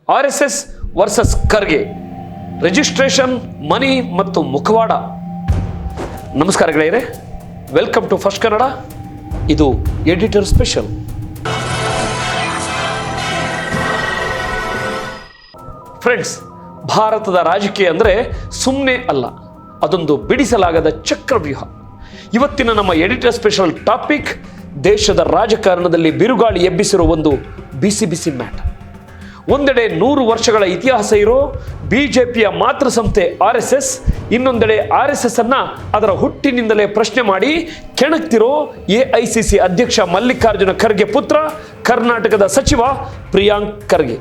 RSS versus Kharge, registration, ಮನಿ ಮತ್ತು ಮುಖವಾಡ. ನಮಸ್ಕಾರ ಗೆಳೆಯರೆ, ವೆಲ್ಕಮ್ ಟು ಫಸ್ಟ್ ಕನ್ನಡ. ಇದು ಎಡಿಟರ್ ಸ್ಪೆಷಲ್. ಫ್ರೆಂಡ್ಸ್, ಭಾರತದ ರಾಜಕೀಯ ಅಂದರೆ ಸುಮ್ಮನೆ ಅಲ್ಲ, ಅದೊಂದು ಬಿಡಿಸಲಾಗದ ಚಕ್ರವ್ಯೂಹ. ಇವತ್ತಿನ ನಮ್ಮ ಎಡಿಟರ್ ಸ್ಪೆಷಲ್ ಟಾಪಿಕ್ ದೇಶದ ರಾಜಕಾರಣದಲ್ಲಿ ಬಿರುಗಾಳಿ ಎಬ್ಬಿಸಿರುವ ಒಂದು ಬಿಸಿ ಬಿಸಿ ಮ್ಯಾಟರ್. ಒಂದೆಡೆ 100 ವರ್ಷಗಳ ಇತಿಹಾಸ ಇರೋ ಬಿಜೆಪಿಯ ಮಾತೃ ಸಂಸ್ಥೆ RSS, ಇನ್ನೊಂದೆಡೆ RSS ಅನ್ನ ಅದರ ಹುಟ್ಟಿನಿಂದಲೇ ಪ್ರಶ್ನೆ ಮಾಡಿ ಕೆಣಕ್ತಿರೋ AICC ಅಧ್ಯಕ್ಷ ಮಲ್ಲಿಕಾರ್ಜುನ ಖರ್ಗೆ ಪುತ್ರ, ಕರ್ನಾಟಕದ ಸಚಿವ ಪ್ರಿಯಾಂಕ್ ಖರ್ಗೆ.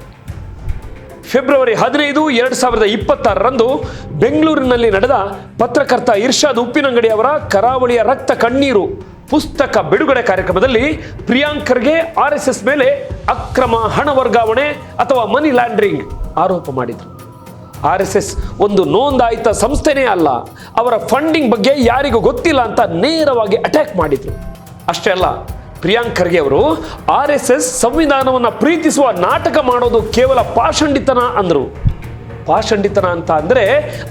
ಫೆಬ್ರವರಿ 15, 2026ರಂದು ಬೆಂಗಳೂರಿನಲ್ಲಿ ನಡೆದ ಪತ್ರಕರ್ತ ಇರ್ಷಾದ್ ಉಪ್ಪಿನಂಗಡಿ ಅವರ ಕರಾವಳಿಯ ರಕ್ತ ಕಣ್ಣೀರು ಪುಸ್ತಕ ಬಿಡುಗಡೆ ಕಾರ್ಯಕ್ರಮದಲ್ಲಿ ಪ್ರಿಯಾಂಕ್ ಖರ್ಗೆ RSS ಮೇಲೆ ಅಕ್ರಮ ಹಣ ವರ್ಗಾವಣೆ ಅಥವಾ ಮನಿ ಲ್ಯಾಂಡ್ರಿಂಗ್ ಆರೋಪ ಮಾಡಿದರು. RSS ಒಂದು ನೋಂದಾಯಿತ ಸಂಸ್ಥೆನೇ ಅಲ್ಲ, ಅವರ ಫಂಡಿಂಗ್ ಬಗ್ಗೆ ಯಾರಿಗೂ ಗೊತ್ತಿಲ್ಲ ಅಂತ ನೇರವಾಗಿ ಅಟ್ಯಾಕ್ ಮಾಡಿದ್ರು. ಅಷ್ಟೇ ಅಲ್ಲ, ಪ್ರಿಯಾಂಕ್ ಖರ್ಗೆ ಅವರು RSS ಸಂವಿಧಾನವನ್ನು ಪ್ರೀತಿಸುವ ನಾಟಕ ಮಾಡೋದು ಕೇವಲ ಪಾಷಂಡಿತನ ಅಂದರು. ಪಾಷಂಡಿತನ ಅಂತ ಅಂದರೆ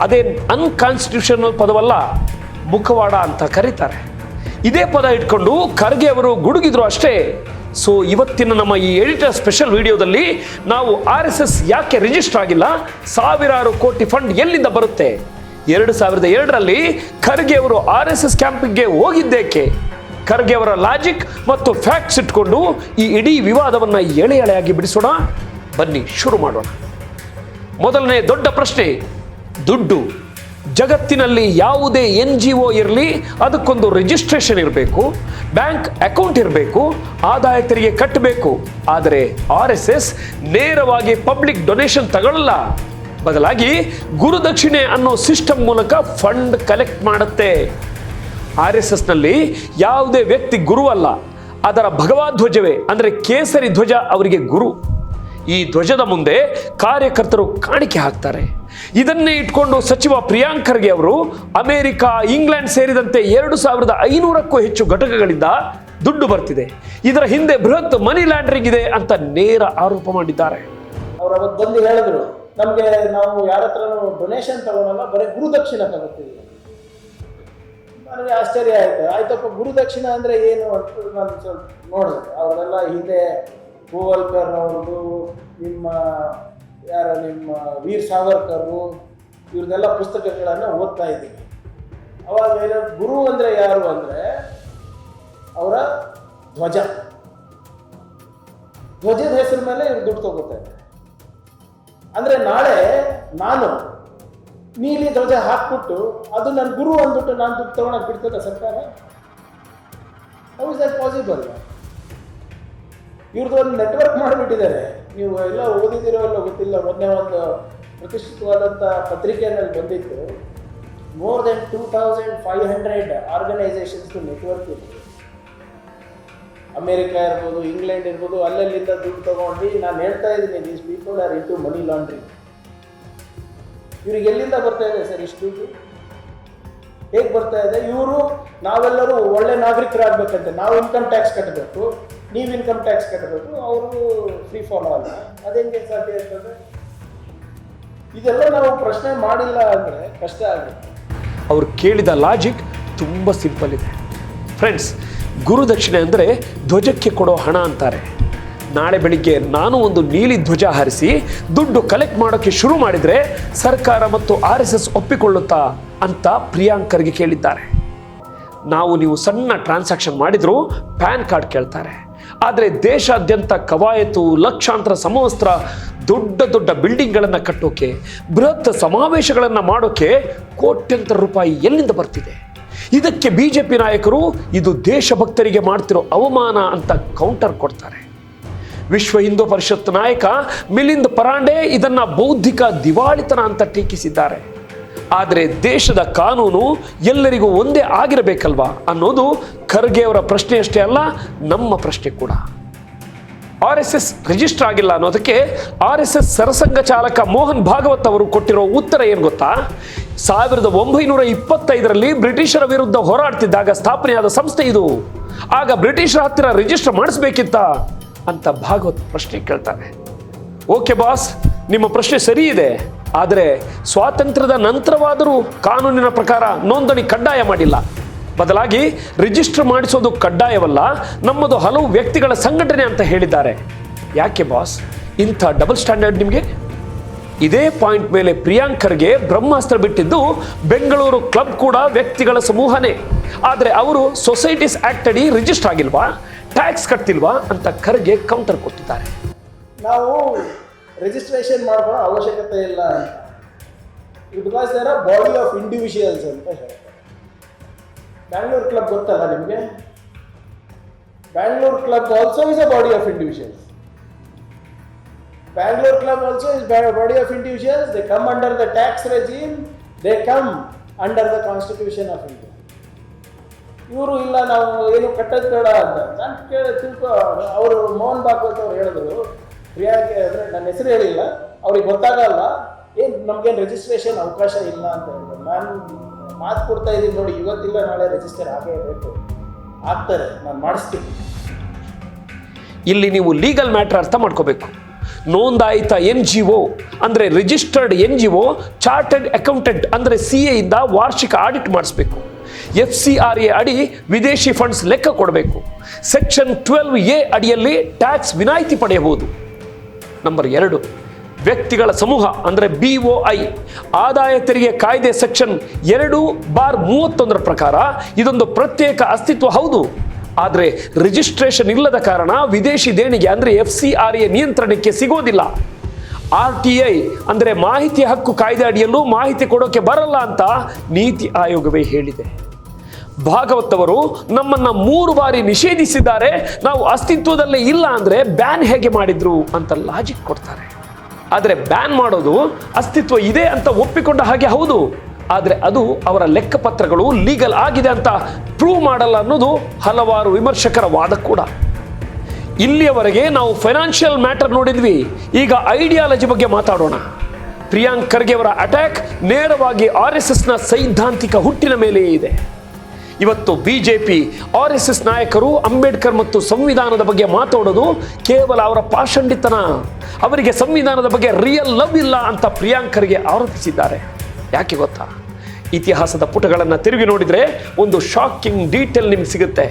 ಅದೇ ಅನ್ಕಾನ್ಸ್ಟಿಟ್ಯೂಷನಲ್ ಪದವಲ್ಲ, ಮುಖವಾಡ ಅಂತ ಕರೀತಾರೆ. ಇದೇ ಪದ ಇಟ್ಕೊಂಡು ಖರ್ಗೆ ಅವರು ಗುಡುಗಿದ್ರು ಅಷ್ಟೇ. ಸೊ ಇವತ್ತಿನ ನಮ್ಮ ಈ ಎಡಿಟರ್ ಸ್ಪೆಷಲ್ ವಿಡಿಯೋದಲ್ಲಿ ನಾವು RSS ಯಾಕೆ ರಿಜಿಸ್ಟರ್ ಆಗಿಲ್ಲ, ಸಾವಿರಾರು ಕೋಟಿ ಫಂಡ್ ಎಲ್ಲಿಂದ ಬರುತ್ತೆ, 2002ರಲ್ಲಿ ಖರ್ಗೆ ಅವರು RSS ಕ್ಯಾಂಪಿಗೆ ಹೋಗಿದ್ದೇಕೆ, ಖರ್ಗೆ ಅವರ ಲಾಜಿಕ್ ಮತ್ತು ಫ್ಯಾಕ್ಟ್ಸ್ ಇಟ್ಕೊಂಡು ಈ ಇಡೀ ವಿವಾದವನ್ನ ಎಳೆ ಎಳೆಯಾಗಿ ಬಿಡಿಸೋಣ. ಬನ್ನಿ ಶುರು ಮಾಡೋಣ. ಮೊದಲನೇ ದೊಡ್ಡ ಪ್ರಶ್ನೆ, ದುಡ್ಡು. ಜಗತ್ತಿನಲ್ಲಿ ಯಾವುದೇ NGO ಇರಲಿ, ಅದಕ್ಕೊಂದು ರಿಜಿಸ್ಟ್ರೇಷನ್ ಇರಬೇಕು, ಬ್ಯಾಂಕ್ ಅಕೌಂಟ್ ಇರಬೇಕು, ಆದಾಯ ತೆರಿಗೆ ಕಟ್ಟಬೇಕು. ಆದರೆ RSS ನೇರವಾಗಿ ಪಬ್ಲಿಕ್ ಡೊನೇಷನ್ ತಗೊಳ್ಳಲ್ಲ, ಬದಲಾಗಿ ಗುರುದಕ್ಷಿಣೆ ಅನ್ನೋ ಸಿಸ್ಟಮ್ ಮೂಲಕ ಫಂಡ್ ಕಲೆಕ್ಟ್ ಮಾಡುತ್ತೆ. RSS ನಲ್ಲಿ ಯಾವುದೇ ವ್ಯಕ್ತಿ ಗುರು ಅಲ್ಲ, ಅದರ ಭಗವಧ್ವಜವೇ ಅಂದರೆ ಕೇಸರಿ ಧ್ವಜ ಅವರಿಗೆ ಗುರು. ಈ ಧ್ವಜದ ಮುಂದೆ ಕಾರ್ಯಕರ್ತರು ಕಾಣಿಕೆ ಹಾಕ್ತಾರೆ. ಇದನ್ನೇ ಇಟ್ಕೊಂಡು ಸಚಿವ ಪ್ರಿಯಾಂಕ್ ಖರ್ಗೆ ಅವರು ಅಮೆರಿಕ, ಇಂಗ್ಲೆಂಡ್ ಸೇರಿದಂತೆ 2500ಕ್ಕೂ ಹೆಚ್ಚು ಘಟಕಗಳಿಂದ ದುಡ್ಡು ಬರ್ತಿದೆ, ಇದರ ಹಿಂದೆ ಬೃಹತ್ ಮನಿ ಲ್ಯಾಂಡ್ರಿಂಗ್ ಇದೆ ಅಂತ ನೇರ ಆರೋಪ ಮಾಡಿದ್ದಾರೆ. ಅವರು ಅವತ್ತು ಬಂದು ಹೇಳಿದ್ರು, ನಮಗೆ ನಾವು ಯಾರ ಹತ್ರನೂ ಡೊನೇಷನ್ ತಗೊಳಲ್ಲ, ಬರೀ ಗುರುದಕ್ಷಿಣೆ ತಗೋತೀವಿ. ನನಗೆ ಆಶ್ಚರ್ಯ ಆಯ್ತು. ಆಯ್ತಪ್ಪ, ಗುರುದಕ್ಷಿಣೆ ಅಂದರೆ ಏನು ಅಂತ ನಾನು ಸ್ವಲ್ಪ ನೋಡಿದೆ. ಅವರೆಲ್ಲ ಹಿಂದೆ ಗೋವಾಲ್ಕರ್ ಅವ್ರದ್ದು, ನಿಮ್ಮ ವೀರ್ ಸಾವರ್ಕರು, ಇವ್ರದ್ದೆಲ್ಲ ಪುಸ್ತಕಗಳನ್ನು ಓದ್ತಾ ಇದ್ದೀವಿ. ಅವಾಗ ಗುರು ಅಂದರೆ ಯಾರು ಅಂದರೆ ಅವರ ಧ್ವಜದ ಹೆಸರು ಮೇಲೆ ಇವ್ರು ದುಡ್ಡು ತಗೋತಾ ಇದ್ದಾರೆ. ಅಂದರೆ ನಾಳೆ ನಾನು ನೀಲಿ ಧ್ವಜ ಹಾಕ್ಬಿಟ್ಟು ಅದು ನನ್ನ ಗುರು ಅಂದ್ಬಿಟ್ಟು ನಾನು ದುಡ್ಡು ತಗೊಳಕ್ ಬಿಡ್ತದೆ ಸರ್ಕಾರ? How is that possible? ಇವ್ರದ್ದು ಒಂದು ನೆಟ್ವರ್ಕ್ ಮಾಡಿಬಿಟ್ಟಿದ್ದಾರೆ. ನೀವು ಎಲ್ಲ ಓದಿದಿರೋ ಎಲ್ಲ ಗೊತ್ತಿಲ್ಲ. ಮೊನ್ನೆ ಒಂದು ಪ್ರತಿಷ್ಠಿತವಾದಂಥ ಪತ್ರಿಕೆಯಲ್ಲಿ ಬಂದಿತ್ತು, ಮೋರ್ ದೆನ್ 2500 ಆರ್ಗನೈಸೇಷನ್ಸ್ ನೆಟ್ವರ್ಕ್ ಇದೆ. ಅಮೇರಿಕ ಇರ್ಬೋದು, ಇಂಗ್ಲೆಂಡ್ ಇರ್ಬೋದು, ಅಲ್ಲಲ್ಲಿಂದ ದುಡ್ಡು ತಗೊಂಡು ನಾನು ಹೇಳ್ತಾ ಇದ್ದೀನಿ, these people are into money laundering. ಇವ್ರಿಗೆ ಎಲ್ಲಿಂದ ಬರ್ತಾ ಇದೆ ಸರ್ ಇಷ್ಟು ದುಡ್ಡು? ಹೇಗೆ ಬರ್ತಾ ಇದೆ? ಇವರು ನಾವೆಲ್ಲರೂ ಒಳ್ಳೆ ನಾಗರಿಕರಾಗಬೇಕಂತೆ, ನಾವು ಇನ್ಕಮ್ ಟ್ಯಾಕ್ಸ್ ಕಟ್ಟಬೇಕು, ನೀವು ಇನ್ಕಮ್ ಟ್ಯಾಕ್ಸ್ ಕಟ್ಟಬೇಕು, ಅವರು ಫ್ರೀ ಫಾಲ್ ಅಲ್ಲ. ಅದೇಂಗೆ ಸಾಧ್ಯ ಇರ್ತದೆ? ಇದೆಲ್ಲ ನಾವು ಪ್ರಶ್ನೆ ಮಾಡಿಲ್ಲ ಅಂದರೆ ಕಷ್ಟ ಆಗುತ್ತೆ. ಅವ್ರು ಕೇಳಿದ ಲಾಜಿಕ್ ತುಂಬ ಸಿಂಪಲ್ ಇದೆ ಫ್ರೆಂಡ್ಸ್. ಗುರುದಕ್ಷಿಣೆ ಅಂದರೆ ಧ್ವಜಕ್ಕೆ ಕೊಡೋ ಹಣ ಅಂತಾರೆ. ನಾಳೆ ಬೆಳಿಗ್ಗೆ ನಾನು ಒಂದು ನೀಲಿ ಧ್ವಜ ಹಾರಿಸಿ ದುಡ್ಡು ಕಲೆಕ್ಟ್ ಮಾಡೋಕ್ಕೆ ಶುರು ಮಾಡಿದರೆ ಸರ್ಕಾರ ಮತ್ತು RSS ಒಪ್ಪಿಕೊಳ್ಳುತ್ತಾ ಅಂತ ಪ್ರಿಯಾಂಕ್ ಖರ್ಗೆ ಕೇಳಿದ್ದಾರೆ. ನೀವು ಸಣ್ಣ ಟ್ರಾನ್ಸಾಕ್ಷನ್ ಮಾಡಿದ್ರು ಪ್ಯಾನ್ ಕಾರ್ಡ್ ಕೇಳ್ತಾರೆ. ಆದರೆ ದೇಶಾದ್ಯಂತ ಕವಾಯತು, ಲಕ್ಷಾಂತರ ಸಮವಸ್ತ್ರ, ದೊಡ್ಡ ದೊಡ್ಡ ಬಿಲ್ಡಿಂಗ್ಗಳನ್ನು ಕಟ್ಟೋಕೆ, ಬೃಹತ್ ಸಮಾವೇಶಗಳನ್ನು ಮಾಡೋಕೆ ಕೋಟ್ಯಂತರ ರೂಪಾಯಿ ಎಲ್ಲಿಂದ ಬರ್ತಿದೆ? ಇದಕ್ಕೆ BJP ನಾಯಕರು ಇದು ದೇಶಭಕ್ತರಿಗೆ ಮಾಡ್ತಿರೋ ಅವಮಾನ ಅಂತ ಕೌಂಟರ್ ಕೊಡ್ತಾರೆ. ವಿಶ್ವ ಹಿಂದೂ ಪರಿಷತ್ ನಾಯಕ ಮಿಲಿಂದ್ ಪರಾಂಡೆ ಇದನ್ನ ಬೌದ್ಧಿಕ ದಿವಾಳಿತನ ಅಂತ ಟೀಕಿಸಿದ್ದಾರೆ. ಆದರೆ ದೇಶದ ಕಾನೂನು ಎಲ್ಲರಿಗೂ ಒಂದೇ ಆಗಿರಬೇಕಲ್ವಾ ಅನ್ನೋದು ಖರ್ಗೆ ಅವರ ಪ್ರಶ್ನೆ ಅಷ್ಟೇ ಅಲ್ಲ, ನಮ್ಮ ಪ್ರಶ್ನೆ ಕೂಡ. RSS ರಿಜಿಸ್ಟರ್ ಆಗಿಲ್ಲ ಅನ್ನೋದಕ್ಕೆ RSS ಸರಸಂಘ ಚಾಲಕ ಮೋಹನ್ ಭಾಗವತ್ ಅವರು ಕೊಟ್ಟಿರೋ ಉತ್ತರ ಏನು ಗೊತ್ತಾ? 1925ರಲ್ಲಿ ಬ್ರಿಟಿಷರ ವಿರುದ್ಧ ಹೋರಾಡ್ತಿದ್ದಾಗ ಸ್ಥಾಪನೆಯಾದ ಸಂಸ್ಥೆ ಇದು. ಆಗ ಬ್ರಿಟಿಷರ ಹತ್ತಿರ ರಿಜಿಸ್ಟರ್ ಮಾಡಿಸ್ಬೇಕಿತ್ತ ಅಂತ ಭಾಗವತ್ ಪ್ರಶ್ನೆ ಕೇಳ್ತಾರೆ. ಓಕೆ ಬಾಸ್, ನಿಮ್ಮ ಪ್ರಶ್ನೆ ಸರಿ ಇದೆ, ಆದರೆ ಸ್ವಾತಂತ್ರ್ಯದ ನಂತರವಾದರೂ ಕಾನೂನಿನ ಪ್ರಕಾರ ನೋಂದಣಿ ಕಡ್ಡಾಯ ಮಾಡಿಲ್ಲ. ಬದಲಾಗಿ ರಿಜಿಸ್ಟರ್ ಮಾಡಿಸೋದು ಕಡ್ಡಾಯವಲ್ಲ, ನಮ್ಮದು ಹಲವು ವ್ಯಕ್ತಿಗಳ ಸಂಘಟನೆ ಅಂತ ಹೇಳಿದ್ದಾರೆ. ಯಾಕೆ ಬಾಸ್ ಇಂಥ ಡಬಲ್ ಸ್ಟ್ಯಾಂಡರ್ಡ್ ನಿಮಗೆ? ಇದೇ ಪಾಯಿಂಟ್ ಮೇಲೆ ಪ್ರಿಯಾಂಕ್ ಖರ್ಗೆ ಬ್ರಹ್ಮಾಸ್ತ್ರ ಬಿಟ್ಟಿದ್ದು ಬೆಂಗಳೂರು ಕ್ಲಬ್ ಕೂಡ ವ್ಯಕ್ತಿಗಳ ಸಮೂಹನೇ. ಆದರೆ ಅವರು ಸೊಸೈಟೀಸ್ ಆಕ್ಟ್ ಅಡಿ ರಿಜಿಸ್ಟರ್ ಆಗಿಲ್ವಾ, ಟ್ಯಾಕ್ಸ್ ಕಟ್ತಿಲ್ವಾ ಅಂತ ಖರ್ಗೆ ಕೌಂಟರ್ ಕೊಟ್ಟಿದ್ದಾರೆ. ನಾವು ರಿಜಿಸ್ಟ್ರೇಷನ್ ಮಾಡ್ಕೊಳ್ಳೋ ಅವಶ್ಯಕತೆ ಇಲ್ಲ ಅಂತ, because there are body of individuals ಅಂತ ಹೇಳ್ತಾರೆ. ಬ್ಯಾಂಗ್ಳೂರ್ ಕ್ಲಬ್ ಗೊತ್ತಲ್ಲ ನಿಮಗೆ? Bangalore club also is a body of individuals. Bangalore Club also is a body of individuals. They come under the tax regime. They come under the Constitution of India. ಇವರು ಇಲ್ಲ ನಾವು ಏನು ಕಟ್ಟೋದು ಬೇಡ ಅಂತ ನಾನು ತಿಳ್ಕೊ. ಅವರು ಮೋಹನ್ ಭಾಗವತ್ ಅವ್ರು ಹೇಳಿದ್ರು, ಪ್ರಿಯಾಂಕ್ ಅಂದರೆ ನನ್ನ ಹೆಸರು ಹೇಳಿಲ್ಲ, ಅವ್ರಿಗೆ ಗೊತ್ತಾಗಲ್ಲ, ಏನು ನಮಗೇನು ರಿಜಿಸ್ಟ್ರೇಷನ್ ಅವಕಾಶ ಇಲ್ಲ ಅಂತ ಹೇಳಿದ್ರು. ನಾನು ಮಾತು ಕೊಡ್ತಾ ಇದ್ದೀನಿ ನೋಡಿ, ಇವತ್ತಿಲ್ಲ ನಾಳೆ ರಿಜಿಸ್ಟರ್ ಆಗೇ ಬೇಕು, ಆಗ್ತಾರೆ, ನಾನು ಮಾಡಿಸ್ತೀನಿ. ಇಲ್ಲಿ ನೀವು ಲೀಗಲ್ ಮ್ಯಾಟರ್ ಅರ್ಥ ಮಾಡ್ಕೋಬೇಕು. ನೋಂದಾಯಿತ NGO ಅಂದರೆ ರಿಜಿಸ್ಟರ್ಡ್ NGO ಚಾರ್ಟರ್ಡ್ ಅಕೌಂಟೆಂಟ್ ಅಂದರೆ CA ಇಂದ ವಾರ್ಷಿಕ ಆಡಿಟ್ ಮಾಡಿಸಬೇಕು. FCRA ಅಡಿ ವಿದೇಶಿ ಫಂಡ್ಸ್ ಲೆಕ್ಕ ಕೊಡಬೇಕು. ಸೆಕ್ಷನ್ 12A ಅಡಿಯಲ್ಲಿ ಟ್ಯಾಕ್ಸ್ ವಿನಾಯಿತಿ ಪಡೆಯಬಹುದು. ನಂಬರ್ 2, ವ್ಯಕ್ತಿಗಳ ಸಮೂಹ ಅಂದರೆ BOI ಆದಾಯ ತೆರಿಗೆ ಕಾಯ್ದೆ ಸೆಕ್ಷನ್ 2/31 ಪ್ರಕಾರ ಇದೊಂದು ಪ್ರತ್ಯೇಕ ಅಸ್ತಿತ್ವ ಹೌದು. ಆದರೆ ರಿಜಿಸ್ಟ್ರೇಷನ್ ಇಲ್ಲದ ಕಾರಣ ವಿದೇಶಿ ದೇಣಿಗೆ ಅಂದರೆ FCRA ನಿಯಂತ್ರಣಕ್ಕೆ ಸಿಗೋದಿಲ್ಲ. RTI ಅಂದರೆ ಮಾಹಿತಿ ಹಕ್ಕು ಕಾಯ್ದೆ ಅಡಿಯಲ್ಲೂ ಮಾಹಿತಿ ಕೊಡೋಕೆ ಬರಲ್ಲ ಅಂತ ನೀತಿ ಆಯೋಗವೇ ಹೇಳಿದೆ. ಭಾಗವತ್ ಅವರು ನಮ್ಮನ್ನ 3 ಬಾರಿ ನಿಷೇಧಿಸಿದ್ದಾರೆ, ನಾವು ಅಸ್ತಿತ್ವದಲ್ಲೇ ಇಲ್ಲ ಅಂದರೆ ಬ್ಯಾನ್ ಹೇಗೆ ಮಾಡಿದ್ರು ಅಂತ ಲಾಜಿಕ್ ಕೊಡ್ತಾರೆ. ಆದರೆ ಬ್ಯಾನ್ ಮಾಡೋದು ಅಸ್ತಿತ್ವ ಇದೆ ಅಂತ ಒಪ್ಪಿಕೊಂಡ ಹಾಗೆ ಹೌದು, ಆದರೆ ಅದು ಅವರ ಲೆಕ್ಕಪತ್ರಗಳು ಲೀಗಲ್ ಆಗಿದೆ ಅಂತ ಪ್ರೂವ್ ಮಾಡಲ್ಲ ಅನ್ನೋದು ಹಲವಾರು ವಿಮರ್ಶಕರ ವಾದ ಕೂಡ. ಇಲ್ಲಿಯವರೆಗೆ ನಾವು ಫೈನಾನ್ಷಿಯಲ್ ಮ್ಯಾಟರ್ ನೋಡಿದ್ವಿ, ಈಗ ಐಡಿಯಾಲಜಿ ಬಗ್ಗೆ ಮಾತಾಡೋಣ. ಪ್ರಿಯಾಂಕ್ ಖರ್ಗೆ ಅವರ ಅಟ್ಯಾಕ್ ನೇರವಾಗಿ RSSನ ಸೈದ್ಧಾಂತಿಕ ಹುಟ್ಟಿನ ಮೇಲೆಯೇ ಇದೆ. ಇವತ್ತು BJP RSS ನಾಯಕರು ಅಂಬೇಡ್ಕರ್ ಮತ್ತು ಸಂವಿಧಾನದ ಬಗ್ಗೆ ಮಾತಾಡೋದು ಕೇವಲ ಅವರ ಪಾಷಂಡಿತನ, ಅವರಿಗೆ ಸಂವಿಧಾನದ ಬಗ್ಗೆ ರಿಯಲ್ ಲವ್ ಇಲ್ಲ ಅಂತ ಪ್ರಿಯಾಂಕ್ ಖರ್ಗೆ ಆರೋಪಿಸಿದ್ದಾರೆ. ಯಾಕೆ ಗೊತ್ತಾ? ಇತಿಹಾಸದ ಪುಟಗಳನ್ನು ತಿರುಗಿ ನೋಡಿದರೆ ಒಂದು ಶಾಕಿಂಗ್ ಡೀಟೇಲ್ ನಿಮ್ಗೆ ಸಿಗುತ್ತೆ.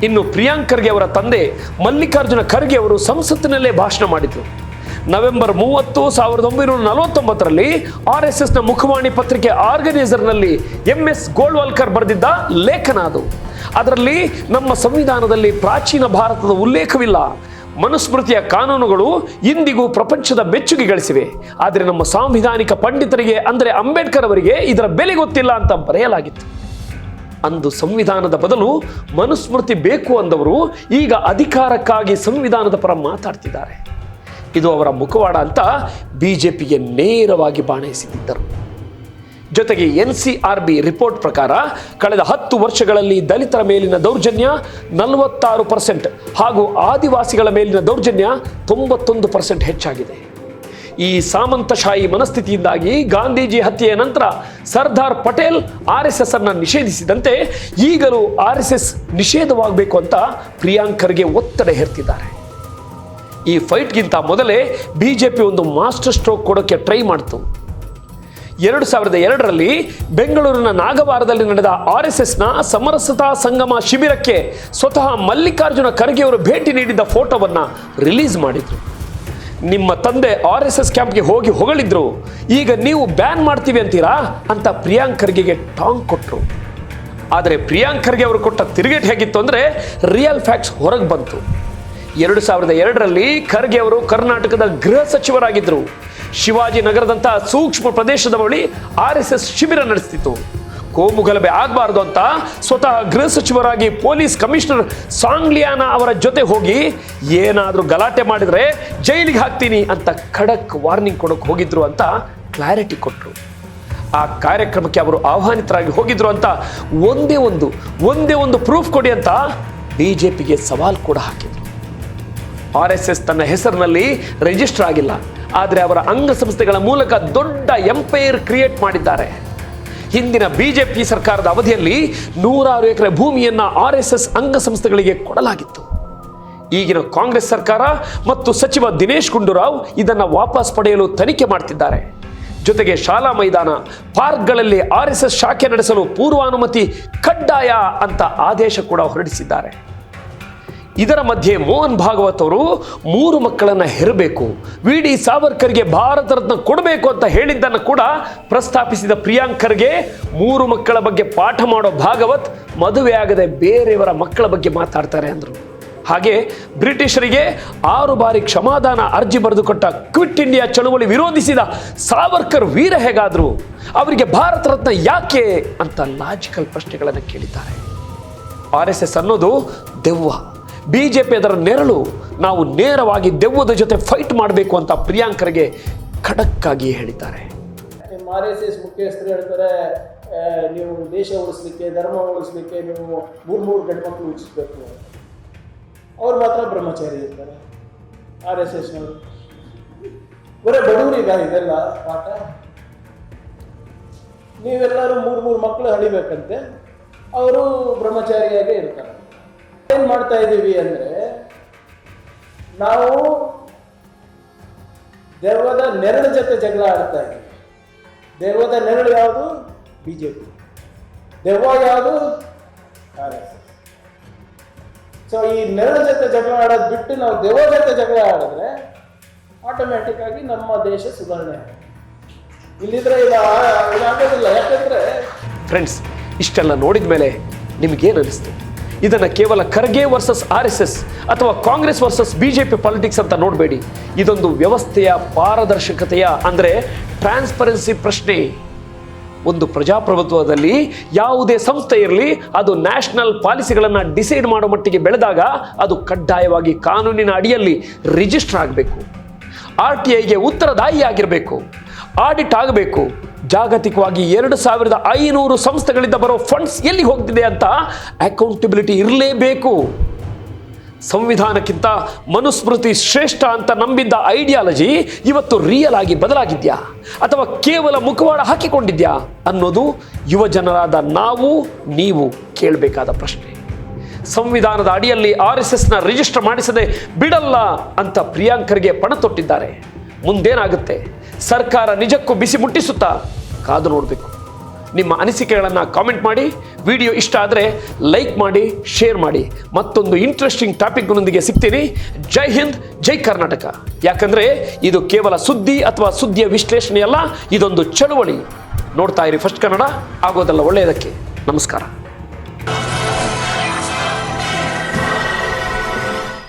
ಇನ್ನು ಪ್ರಿಯಾಂಕ್ ಖರ್ಗೆ ಅವರ ತಂದೆ ಮಲ್ಲಿಕಾರ್ಜುನ ಖರ್ಗೆ ಅವರು ಸಂಸತ್ತಿನಲ್ಲೇ ಭಾಷಣ ಮಾಡಿದರು. ನವೆಂಬರ್ 30, 1949ರಲ್ಲಿ RSSನ ಮುಖವಾಣಿ ಪತ್ರಿಕೆ ಆರ್ಗನೈಸರ್ನಲ್ಲಿ MS ಗೋಲ್ವಾಲ್ಕರ್ ಬರೆದಿದ್ದ ಲೇಖನ ಅದು. ಅದರಲ್ಲಿ ನಮ್ಮ ಸಂವಿಧಾನದಲ್ಲಿ ಪ್ರಾಚೀನ ಭಾರತದ ಉಲ್ಲೇಖವಿಲ್ಲ, ಮನುಸ್ಮೃತಿಯ ಕಾನೂನುಗಳು ಇಂದಿಗೂ ಪ್ರಪಂಚದ ಮೆಚ್ಚುಗೆ ಗಳಿಸಿವೆ, ಆದರೆ ನಮ್ಮ ಸಾಂವಿಧಾನಿಕ ಪಂಡಿತರಿಗೆ ಅಂದರೆ ಅಂಬೇಡ್ಕರ್ ಅವರಿಗೆ ಇದರ ಬೆಲೆ ಗೊತ್ತಿಲ್ಲ ಅಂತ ಬರೆಯಲಾಗಿತ್ತು. ಅಂದು ಸಂವಿಧಾನದ ಬದಲು ಮನುಸ್ಮೃತಿ ಬೇಕು ಅಂದವರು ಈಗ ಅಧಿಕಾರಕ್ಕಾಗಿ ಸಂವಿಧಾನದ ಪರ ಮಾತಾಡ್ತಿದ್ದಾರೆ. ಇದು ಅವರ ಮುಖವಾಡ ಅಂತ BJPಗೆ ನೇರವಾಗಿ ಬಾಣಯಿಸಿದ್ದರು. ಜೊತೆಗೆ NCRB ರಿಪೋರ್ಟ್ ಪ್ರಕಾರ ಕಳೆದ 10 ವರ್ಷಗಳಲ್ಲಿ ದಲಿತರ ಮೇಲಿನ ದೌರ್ಜನ್ಯ 46% ಹಾಗೂ ಆದಿವಾಸಿಗಳ ಮೇಲಿನ ದೌರ್ಜನ್ಯ 91% ಹೆಚ್ಚಾಗಿದೆ. ಈ ಸಾಮಂತಶಾಹಿ ಮನಸ್ಥಿತಿಯಿಂದಾಗಿ ಗಾಂಧೀಜಿ ಹತ್ಯೆಯ ನಂತರ ಸರ್ದಾರ್ ಪಟೇಲ್ RSS ಅನ್ನು ನಿಷೇಧಿಸಿದಂತೆ ಈಗಲೂ RSS ನಿಷೇಧವಾಗಬೇಕು ಅಂತ ಪ್ರಿಯಾಂಕ್ ಖರ್ಗೆ ಒತ್ತಡ ಹೇರ್ತಿದ್ದಾರೆ. ಈ ಫೈಟ್ಗಿಂತ ಮೊದಲೇ BJP ಒಂದು ಮಾಸ್ಟರ್ ಸ್ಟ್ರೋಕ್ ಕೊಡೋಕ್ಕೆ ಟ್ರೈ ಮಾಡಿತು. 2002ರಲ್ಲಿ ಬೆಂಗಳೂರಿನ ನಾಗವಾರದಲ್ಲಿ ನಡೆದ RSSನ ಸಮರಸತಾ ಸಂಗಮ ಶಿಬಿರಕ್ಕೆ ಸ್ವತಃ ಮಲ್ಲಿಕಾರ್ಜುನ ಖರ್ಗೆ ಅವರು ಭೇಟಿ ನೀಡಿದ್ದ ಫೋಟೋವನ್ನು ರಿಲೀಸ್ ಮಾಡಿದ್ರು. ನಿಮ್ಮ ತಂದೆ RSS ಕ್ಯಾಂಪ್ಗೆ ಹೋಗಿ ಹೊಗಳಿದ್ರು, ಈಗ ನೀವು ಬ್ಯಾನ್ ಮಾಡ್ತೀವಿ ಅಂತೀರಾ ಅಂತ ಪ್ರಿಯಾಂಕ್ ಖರ್ಗೆಗೆ ಟಾಂಗ್ ಕೊಟ್ಟರು. ಆದರೆ ಪ್ರಿಯಾಂಕ್ ಖರ್ಗೆ ಅವರು ಕೊಟ್ಟ ತಿರುಗೇಟ್ ಹೇಗಿತ್ತು ಅಂದರೆ ರಿಯಲ್ ಫ್ಯಾಕ್ಟ್ಸ್ ಹೊರಗೆ ಬಂತು. 2002ರಲ್ಲಿ ಖರ್ಗೆ ಅವರು ಕರ್ನಾಟಕದ ಗೃಹ ಸಚಿವರಾಗಿದ್ದರು. ಶಿವಾಜಿ ನಗರದಂತಹ ಸೂಕ್ಷ್ಮ ಪ್ರದೇಶದ ಬಳಿ RSS ಶಿಬಿರ ನಡೆಸ್ತಿತ್ತು. ಕೋಮುಗಲಭೆ ಆಗಬಾರ್ದು ಅಂತ ಸ್ವತಃ ಗೃಹ ಸಚಿವರಾಗಿ ಪೊಲೀಸ್ ಕಮಿಷನರ್ ಸಾಂಗ್ಲಿಯಾನ ಅವರ ಜೊತೆ ಹೋಗಿ ಏನಾದರೂ ಗಲಾಟೆ ಮಾಡಿದರೆ ಜೈಲಿಗೆ ಹಾಕ್ತೀನಿ ಅಂತ ಖಡಕ್ ವಾರ್ನಿಂಗ್ ಕೊಡೋಕೆ ಹೋಗಿದ್ರು ಅಂತ ಕ್ಲಾರಿಟಿ ಕೊಟ್ಟರು. ಆ ಕಾರ್ಯಕ್ರಮಕ್ಕೆ ಅವರು ಆಹ್ವಾನಿತರಾಗಿ ಹೋಗಿದ್ರು ಅಂತ ಒಂದೇ ಒಂದು ಪ್ರೂಫ್ ಕೊಡಿ ಅಂತ BJPಗೆ ಸವಾಲ್ ಕೂಡ ಹಾಕಿದ್ರು. RSS ತನ್ನ ಹೆಸರಿನಲ್ಲಿ ರಿಜಿಸ್ಟರ್ ಆಗಿಲ್ಲ, ಆದರೆ ಅವರ ಅಂಗಸಂಸ್ಥೆಗಳ ಮೂಲಕ ದೊಡ್ಡ ಎಂಪೈರ್ ಕ್ರಿಯೇಟ್ ಮಾಡಿದ್ದಾರೆ. ಹಿಂದಿನ BJP ಸರ್ಕಾರದ ಅವಧಿಯಲ್ಲಿ 100 ಎಕರೆ ಭೂಮಿಯನ್ನು RSS ಅಂಗಸಂಸ್ಥೆಗಳಿಗೆ ಕೊಡಲಾಗಿತ್ತು. ಈಗಿನ ಕಾಂಗ್ರೆಸ್ ಸರ್ಕಾರ ಮತ್ತು ಸಚಿವ ದಿನೇಶ್ ಗುಂಡೂರಾವ್ ಇದನ್ನು ವಾಪಸ್ ಪಡೆಯಲು ತನಿಖೆ ಮಾಡ್ತಿದ್ದಾರೆ. ಜೊತೆಗೆ ಶಾಲಾ ಮೈದಾನ, ಪಾರ್ಕ್ಗಳಲ್ಲಿ RSS ಶಾಖೆ ನಡೆಸಲು ಪೂರ್ವಾನುಮತಿ ಕಡ್ಡಾಯ ಅಂತ ಆದೇಶ ಕೂಡ ಹೊರಡಿಸಿದ್ದಾರೆ. ಇದರ ಮಧ್ಯೆ ಮೋಹನ್ ಭಾಗವತ್ ಅವರು 3 ಮಕ್ಕಳನ್ನು ಹೆರಬೇಕು, VD ಸಾವರ್ಕರ್ಗೆ ಭಾರತ ರತ್ನ ಕೊಡಬೇಕು ಅಂತ ಹೇಳಿದ್ದನ್ನು ಕೂಡ ಪ್ರಸ್ತಾಪಿಸಿದ ಪ್ರಿಯಾಂಕ್ ಖರ್ಗೆ 3 ಮಕ್ಕಳ ಬಗ್ಗೆ ಪಾಠ ಮಾಡೋ ಭಾಗವತ್ ಮದುವೆಯಾಗದೆ ಬೇರೆಯವರ ಮಕ್ಕಳ ಬಗ್ಗೆ ಮಾತಾಡ್ತಾರೆ ಅಂದರು. ಹಾಗೆ ಬ್ರಿಟಿಷರಿಗೆ 6 ಬಾರಿ ಕ್ಷಮಾದಾನ ಅರ್ಜಿ ಬರೆದುಕೊಟ್ಟ ಕ್ವಿಟ್ ಇಂಡಿಯಾ ಚಳುವಳಿ ವಿರೋಧಿಸಿದ ಸಾವರ್ಕರ್ ವೀರ ಹೇಗಾದ್ರು, ಅವರಿಗೆ ಭಾರತ ರತ್ನ ಯಾಕೆ ಅಂತ ಲಾಜಿಕಲ್ ಪ್ರಶ್ನೆಗಳನ್ನು ಕೇಳಿದ್ದಾರೆ. RSS ಅನ್ನೋದು ದೆವ್ವ, BJP ಅದರ ನೆರಳು, ನಾವು ನೇರವಾಗಿ ದೆವ್ವದ ಜೊತೆ ಫೈಟ್ ಮಾಡಬೇಕು ಅಂತ ಪ್ರಿಯಾಂಕರ್ಗೆ ಖಡಕ್ ಆಗಿ ಹೇಳಿದ್ದಾರೆ. ನಿಮ್ಮ RSS ಮುಖ್ಯಸ್ಥರು ಹೇಳ್ತಾರೆ, ನೀವು ದೇಶ ಉಳಿಸ್ಲಿಕ್ಕೆ, ಧರ್ಮ ಉಳಿಸ್ಲಿಕ್ಕೆ ನೀವು 3 ಗಂಡು ಮಕ್ಕಳು ಉಳಿಸ್ಬೇಕು. ಅವ್ರು ಮಾತ್ರ ಬ್ರಹ್ಮಚಾರಿ ಇರ್ತಾರೆ RSSನವರು. ಬರೀ ಬಡವರಿಗ ಇದೆಲ್ಲ ಪಾಠ. ನೀವೆಲ್ಲರೂ 3 ಮಕ್ಕಳು ಹಳಿಬೇಕಂತೆ, ಅವರು ಬ್ರಹ್ಮಚಾರಿಯಾಗೇ ಇರ್ತಾರೆ. ಏನು ಮಾಡ್ತಾ ಇದ್ದೀವಿ ಅಂದರೆ, ನಾವು ದೆವ್ವದ ನೆರಳು ಜೊತೆ ಜಗಳ ಆಡ್ತಾ ಇದ್ದೀವಿ. ದೆವ್ವದ ನೆರಳು ಯಾವುದು? BJP. ದೆವ್ವ ಯಾವುದು? RSS. ಸೊ ಈ ನೆರಳು ಜೊತೆ ಜಗಳ ಆಡೋದು ಬಿಟ್ಟು ನಾವು ದೆವ್ವ ಜೊತೆ ಜಗಳ ಆಡಿದ್ರೆ ಆಟೋಮ್ಯಾಟಿಕ್ ಆಗಿ ನಮ್ಮ ದೇಶ ಸುಧಾರಣೆ ಆಗುತ್ತೆ. ಇಲ್ಲಿದ್ರೆ ಇದಾಗೋದಿಲ್ಲ. ಯಾಕಂದ್ರೆ ಫ್ರೆಂಡ್ಸ್, ಇಷ್ಟೆಲ್ಲ ನೋಡಿದ ಮೇಲೆ ನಿಮಗೇನು ಅನಿಸ್ತು? ಇದನ್ನು ಕೇವಲ ಖರ್ಗೆ ವರ್ಸಸ್ RSS ಅಥವಾ ಕಾಂಗ್ರೆಸ್ ವರ್ಸಸ್ BJP ಪಾಲಿಟಿಕ್ಸ್ ಅಂತ ನೋಡಬೇಡಿ. ಇದೊಂದು ವ್ಯವಸ್ಥೆಯ ಪಾರದರ್ಶಕತೆಯ ಅಂದರೆ ಟ್ರಾನ್ಸ್ಪರೆನ್ಸಿ ಪ್ರಶ್ನೆ. ಒಂದು ಪ್ರಜಾಪ್ರಭುತ್ವದಲ್ಲಿ ಯಾವುದೇ ಸಂಸ್ಥೆ ಇರಲಿ, ಅದು ನ್ಯಾಷನಲ್ ಪಾಲಿಸಿಗಳನ್ನು ಡಿಸೈಡ್ ಮಾಡೋ ಮಟ್ಟಿಗೆ ಬೆಳೆದಾಗ ಅದು ಕಡ್ಡಾಯವಾಗಿ ಕಾನೂನಿನ ಅಡಿಯಲ್ಲಿ ರಿಜಿಸ್ಟರ್ ಆಗಬೇಕು, RTIಗೆ ಉತ್ತರದಾಯಿಯಾಗಿರಬೇಕು, ಆಡಿಟ್ ಆಗಬೇಕು. ಜಾಗತಿಕವಾಗಿ 2500 ಸಂಸ್ಥೆಗಳಿಂದ ಬರೋ ಫಂಡ್ಸ್ ಎಲ್ಲಿ ಹೋಗ್ತಿದೆ ಅಂತ ಅಕೌಂಟಬಿಲಿಟಿ ಇರಲೇಬೇಕು. ಸಂವಿಧಾನಕ್ಕಿಂತ ಮನುಸ್ಮೃತಿ ಶ್ರೇಷ್ಠ ಅಂತ ನಂಬಿದ್ದ ಐಡಿಯಾಲಜಿ ಇವತ್ತು ರಿಯಲ್ ಆಗಿ ಬದಲಾಗಿದ್ಯಾ ಅಥವಾ ಕೇವಲ ಮುಖವಾಡ ಹಾಕಿಕೊಂಡಿದ್ಯಾ ಅನ್ನೋದು ಯುವ ಜನರಾದ ನಾವು ನೀವು ಕೇಳಬೇಕಾದ ಪ್ರಶ್ನೆ. ಸಂವಿಧಾನದ ಅಡಿಯಲ್ಲಿ RSSನ ರಿಜಿಸ್ಟರ್ ಮಾಡಿಸದೆ ಬಿಡಲ್ಲ ಅಂತ ಪ್ರಿಯಾಂಕ್ ಖರ್ಗೆ ಪಣ ತೊಟ್ಟಿದ್ದಾರೆ. ಮುಂದೇನಾಗುತ್ತೆ? ಸರ್ಕಾರ ನಿಜಕ್ಕೂ ಬಿಸಿ ಮುಟ್ಟಿಸುತ್ತಾ? ಕಾದು ನೋಡಬೇಕು. ನಿಮ್ಮ ಅನಿಸಿಕೆಗಳನ್ನು ಕಾಮೆಂಟ್ ಮಾಡಿ. ವಿಡಿಯೋ ಇಷ್ಟ ಆದರೆ ಲೈಕ್ ಮಾಡಿ, ಶೇರ್ ಮಾಡಿ. ಮತ್ತೊಂದು ಇಂಟ್ರೆಸ್ಟಿಂಗ್ ಟಾಪಿಕ್ನೊಂದಿಗೆ ಸಿಗ್ತೀನಿ. ಜೈ ಹಿಂದ್, ಜೈ ಕರ್ನಾಟಕ. ಯಾಕಂದರೆ ಇದು ಕೇವಲ ಸುದ್ದಿ ಅಥವಾ ಸುದ್ದಿಯ ವಿಶ್ಲೇಷಣೆ ಅಲ್ಲ, ಇದೊಂದು ಚಳುವಳಿ. ನೋಡ್ತಾ ಇರಿ ಫಸ್ಟ್ ಕನ್ನಡ, ಆಗೋದಲ್ಲ ಒಳ್ಳೆಯದಕ್ಕೆ. ನಮಸ್ಕಾರ.